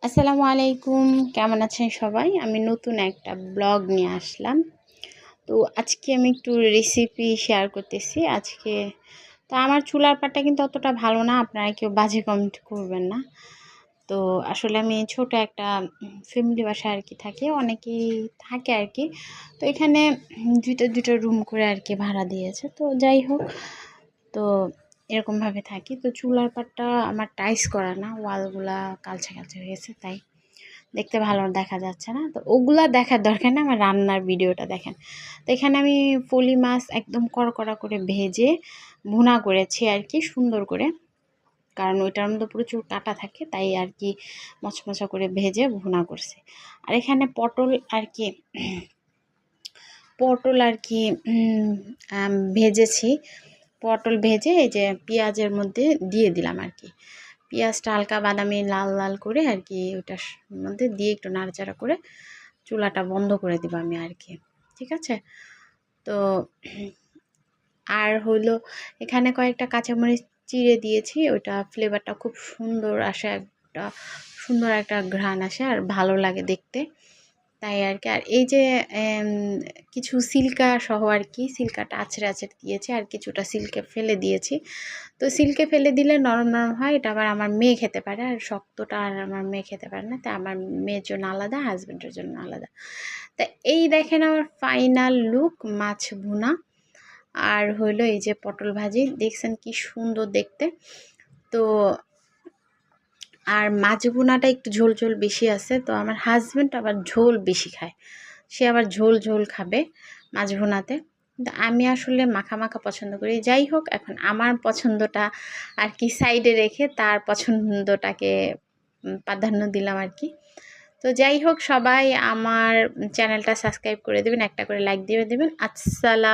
আসসালামু আলাইকুম, কেমন আছেন সবাই? আমি নতুন একটা ব্লগ নিয়ে আসলাম। তো আজকে আমি একটু রেসিপি শেয়ার করতেছি। তো আমার চুলার পাটটা কিন্তু অতটা ভালো না, আপনারা কেউ বাজে কমেন্ট করবেন না। তো আসলে আমি ছোট একটা ফ্যামিলি বাসায় আর কি থাকি, অনেকেই থাকে আর কি। তো এখানে দুইটা রুম করে আর কি ভাড়া দিয়েছে। তো যাই হোক, তো এরকমভাবে থাকি। তো চুলার পাটটা আমার টাইলস করা না, ওয়ালগুলা কালচে কালচে হয়ে গেছে, তাই দেখতে ভালো দেখা যাচ্ছে না। তো ওগুলা দেখার দরকার না, আমার রান্নার ভিডিওটা দেখেন। তো এখানে আমি ফলি মাছ একদম কড়কড়া করে ভেজে ভুনা করেছি আর কি, সুন্দর করে, কারণ ওইটার মধ্যে প্রচুর কাটা থাকে, তাই আর কি মচমচা করে ভেজে ভুনা করছি। আর এখানে পটল আর কি ভেজেছি। পটল ভেজে এই যে পেঁয়াজের মধ্যে দিয়ে দিলাম আর কি। পেঁয়াজটা হালকা বাদামি লাল লাল করে আর কি ওটার মধ্যে দিয়ে একটু নাড়াচাড়া করে চুলাটা বন্ধ করে দিব আমি আর কি। ঠিক আছে? তো আর হইলো এখানে কয়েকটা কাঁচামরিচ চিড়ে দিয়েছি, ওইটা ফ্লেভারটা খুব সুন্দর আসে, সুন্দর একটা ঘ্রাণ আসে আর ভালো লাগে দেখতে, তাই আর কি। আর এই যে কিছু সিল্কা সহ আর কি, সিল্কাটা আছড়ে আছড়ে দিয়েছি আর কিছুটা সিল্কে ফেলে দিয়েছি। তো সিল্কে ফেলে দিলে নরম নরম হয়, এটা আবার আমার মেয়ে খেতে পারে, আর শক্তটা আর আমার মেয়ে খেতে পারে না, তাই আমার মেয়ের জন্য আলাদা, হাজব্যান্ডের জন্য আলাদা। তা এই দেখেন আমার ফাইনাল লুক, মাছ ভুনা আর হইলো এই যে পটল ভাজি, দেখছেন কি সুন্দর দেখতে। তো আর মাছ ভুনাটা একটু ঝোল ঝোল বেশি আছে, তো আমার হাজব্যান্ড আবার ঝোল বেশি খায়, সে আবার ঝোল ঝোল খাবে মাছ ভুনাতে। কিন্তু আমি আসলে মাখা মাখা পছন্দ করি। যাই হোক, এখন আমার পছন্দটা আর কি সাইডে রেখে তার পছন্দটাকে প্রাধান্য দিলাম আর কি। তো যাই হোক, সবাই আমার চ্যানেলটা সাবস্ক্রাইব করে দেবেন, একটা করে লাইক দিয়ে দেবেন। আসসালাম।